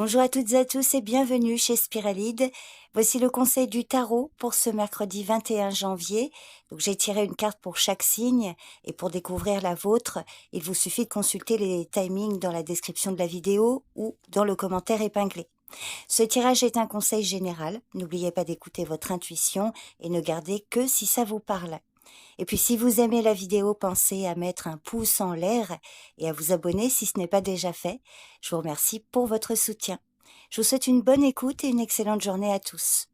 Bonjour à toutes et à tous et bienvenue chez Spiralide. Voici le conseil du tarot pour ce mercredi 21 janvier. Donc j'ai tiré une carte pour chaque signe et pour découvrir la vôtre, il vous suffit de consulter les timings dans la description de la vidéo ou dans le commentaire épinglé. Ce tirage est un conseil général. N'oubliez pas d'écouter votre intuition et ne gardez que si ça vous parle. Et puis si vous aimez la vidéo, pensez à mettre un pouce en l'air et à vous abonner si ce n'est pas déjà fait. Je vous remercie pour votre soutien. Je vous souhaite une bonne écoute et une excellente journée à tous.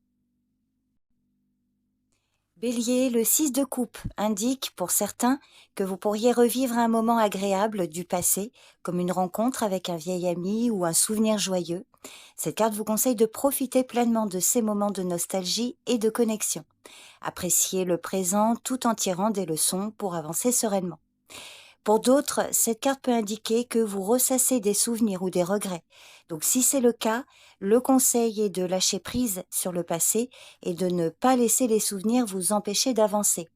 Bélier, le 6 de coupe indique pour certains que vous pourriez revivre un moment agréable du passé, comme une rencontre avec un vieil ami ou un souvenir joyeux. Cette carte vous conseille de profiter pleinement de ces moments de nostalgie et de connexion. Appréciez le présent tout en tirant des leçons pour avancer sereinement. Pour d'autres, cette carte peut indiquer que vous ressassez des souvenirs ou des regrets. Donc si c'est le cas, le conseil est de lâcher prise sur le passé et de ne pas laisser les souvenirs vous empêcher d'avancer.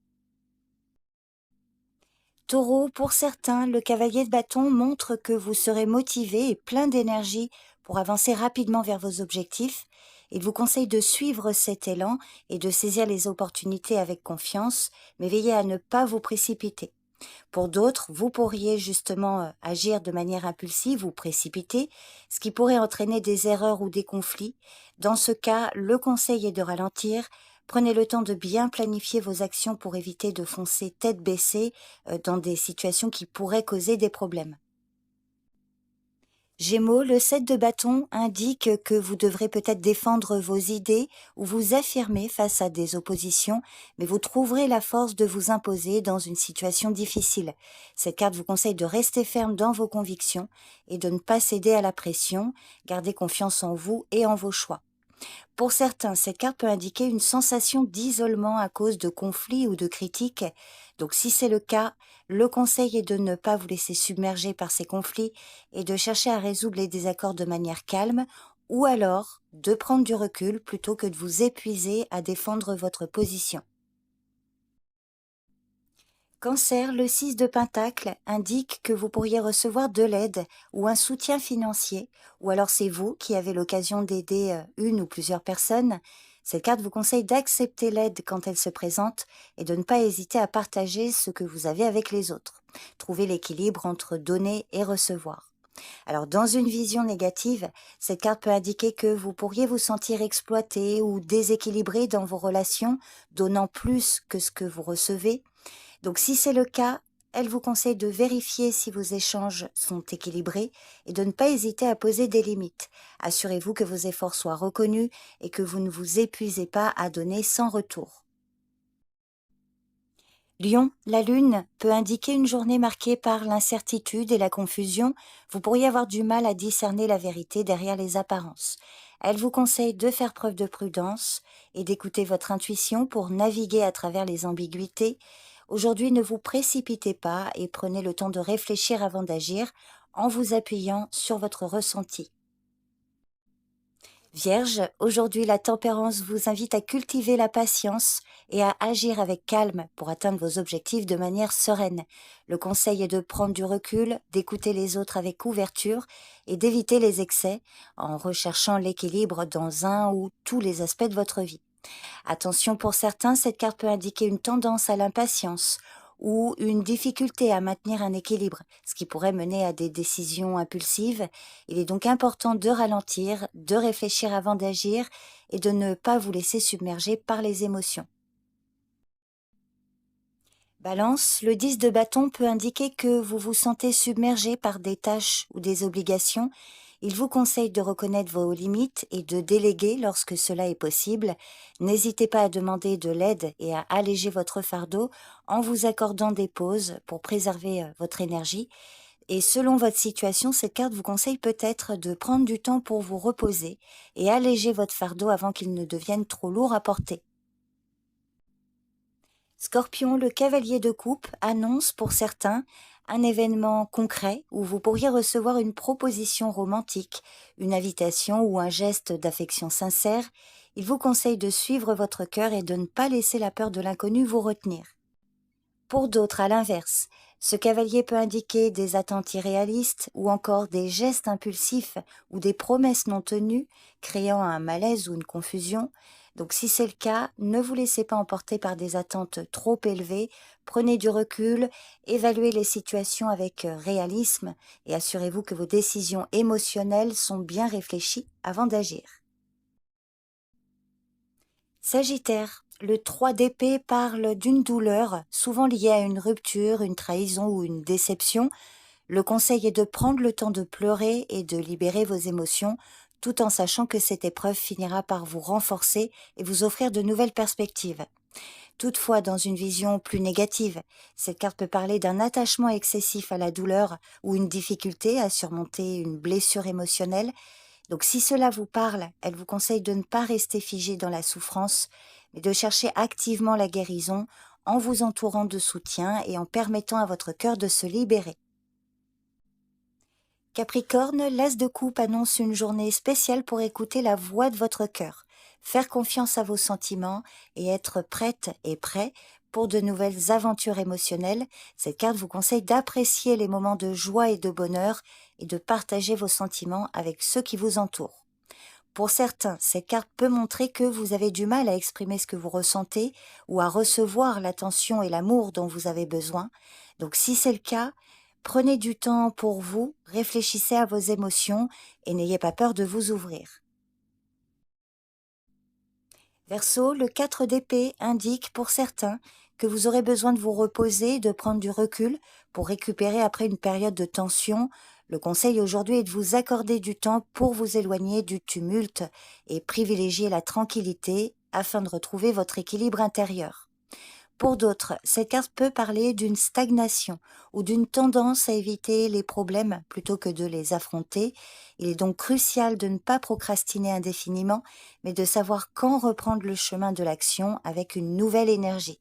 Taureau, pour certains, le cavalier de bâton montre que vous serez motivé et plein d'énergie pour avancer rapidement vers vos objectifs. Il vous conseille de suivre cet élan et de saisir les opportunités avec confiance, mais veillez à ne pas vous précipiter. Pour d'autres, vous pourriez justement agir de manière impulsive ou précipiter, ce qui pourrait entraîner des erreurs ou des conflits. Dans ce cas, le conseil est de ralentir. Prenez le temps de bien planifier vos actions pour éviter de foncer tête baissée dans des situations qui pourraient causer des problèmes. Gémeaux, le 7 de bâton indique que vous devrez peut-être défendre vos idées ou vous affirmer face à des oppositions, mais vous trouverez la force de vous imposer dans une situation difficile. Cette carte vous conseille de rester ferme dans vos convictions et de ne pas céder à la pression. Gardez confiance en vous et en vos choix. Pour certains, cette carte peut indiquer une sensation d'isolement à cause de conflits ou de critiques. Donc si c'est le cas, le conseil est de ne pas vous laisser submerger par ces conflits et de chercher à résoudre les désaccords de manière calme, ou alors de prendre du recul plutôt que de vous épuiser à défendre votre position. Cancer, le 6 de Pentacle indique que vous pourriez recevoir de l'aide ou un soutien financier, ou alors c'est vous qui avez l'occasion d'aider une ou plusieurs personnes. Cette carte vous conseille d'accepter l'aide quand elle se présente et de ne pas hésiter à partager ce que vous avez avec les autres. Trouvez l'équilibre entre donner et recevoir. Alors, dans une vision négative, cette carte peut indiquer que vous pourriez vous sentir exploité ou déséquilibré dans vos relations, donnant plus que ce que vous recevez. Donc si c'est le cas, elle vous conseille de vérifier si vos échanges sont équilibrés et de ne pas hésiter à poser des limites. Assurez-vous que vos efforts soient reconnus et que vous ne vous épuisez pas à donner sans retour. Lion, la lune peut indiquer une journée marquée par l'incertitude et la confusion. Vous pourriez avoir du mal à discerner la vérité derrière les apparences. Elle vous conseille de faire preuve de prudence et d'écouter votre intuition pour naviguer à travers les ambiguïtés. Aujourd'hui, ne vous précipitez pas et prenez le temps de réfléchir avant d'agir en vous appuyant sur votre ressenti. Vierge, aujourd'hui la tempérance vous invite à cultiver la patience et à agir avec calme pour atteindre vos objectifs de manière sereine. Le conseil est de prendre du recul, d'écouter les autres avec ouverture et d'éviter les excès en recherchant l'équilibre dans un ou tous les aspects de votre vie. Attention, pour certains, cette carte peut indiquer une tendance à l'impatience ou une difficulté à maintenir un équilibre, ce qui pourrait mener à des décisions impulsives. Il est donc important de ralentir, de réfléchir avant d'agir et de ne pas vous laisser submerger par les émotions. Balance, le 10 de bâton peut indiquer que vous vous sentez submergé par des tâches ou des obligations. Il vous conseille de reconnaître vos limites et de déléguer lorsque cela est possible. N'hésitez pas à demander de l'aide et à alléger votre fardeau en vous accordant des pauses pour préserver votre énergie. Et selon votre situation, cette carte vous conseille peut-être de prendre du temps pour vous reposer et alléger votre fardeau avant qu'il ne devienne trop lourd à porter. Scorpion, le cavalier de coupe annonce pour certains un événement concret où vous pourriez recevoir une proposition romantique, une invitation ou un geste d'affection sincère. Il vous conseille de suivre votre cœur et de ne pas laisser la peur de l'inconnu vous retenir. Pour d'autres, à l'inverse, Ce cavalier peut indiquer des attentes irréalistes ou encore des gestes impulsifs ou des promesses non tenues, créant un malaise ou une confusion. Donc si c'est le cas, ne vous laissez pas emporter par des attentes trop élevées, prenez du recul, évaluez les situations avec réalisme et assurez-vous que vos décisions émotionnelles sont bien réfléchies avant d'agir. Sagittaire, le 3 d'épée parle d'une douleur, souvent liée à une rupture, une trahison ou une déception. Le conseil est de prendre le temps de pleurer et de libérer vos émotions, tout en sachant que cette épreuve finira par vous renforcer et vous offrir de nouvelles perspectives. Toutefois, dans une vision plus négative, cette carte peut parler d'un attachement excessif à la douleur ou une difficulté à surmonter une blessure émotionnelle. Donc si cela vous parle, elle vous conseille de ne pas rester figé dans la souffrance, mais de chercher activement la guérison en vous entourant de soutien et en permettant à votre cœur de se libérer. Capricorne, l'as de coupe annonce une journée spéciale pour écouter la voix de votre cœur, faire confiance à vos sentiments et être prête et prêt pour de nouvelles aventures émotionnelles. Cette carte vous conseille d'apprécier les moments de joie et de bonheur et de partager vos sentiments avec ceux qui vous entourent. Pour certains, cette carte peut montrer que vous avez du mal à exprimer ce que vous ressentez ou à recevoir l'attention et l'amour dont vous avez besoin. Donc si c'est le cas, prenez du temps pour vous, réfléchissez à vos émotions et n'ayez pas peur de vous ouvrir. Verseau, le 4 d'épée indique pour certains que vous aurez besoin de vous reposer et de prendre du recul pour récupérer après une période de tension. Le conseil aujourd'hui est de vous accorder du temps pour vous éloigner du tumulte et privilégier la tranquillité afin de retrouver votre équilibre intérieur. Pour d'autres, cette carte peut parler d'une stagnation ou d'une tendance à éviter les problèmes plutôt que de les affronter. Il est donc crucial de ne pas procrastiner indéfiniment, mais de savoir quand reprendre le chemin de l'action avec une nouvelle énergie.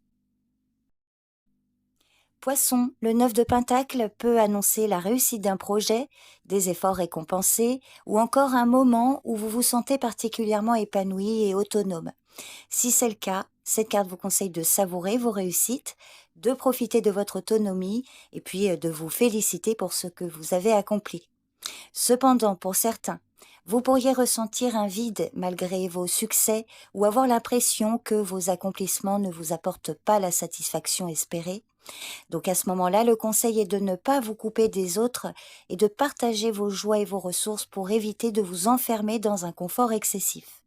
Poisson, le 9 de Pentacle peut annoncer la réussite d'un projet, des efforts récompensés ou encore un moment où vous vous sentez particulièrement épanoui et autonome. Si c'est le cas, cette carte vous conseille de savourer vos réussites, de profiter de votre autonomie et puis de vous féliciter pour ce que vous avez accompli. Cependant, pour certains, vous pourriez ressentir un vide malgré vos succès ou avoir l'impression que vos accomplissements ne vous apportent pas la satisfaction espérée. Donc à ce moment-là, le conseil est de ne pas vous couper des autres et de partager vos joies et vos ressources pour éviter de vous enfermer dans un confort excessif.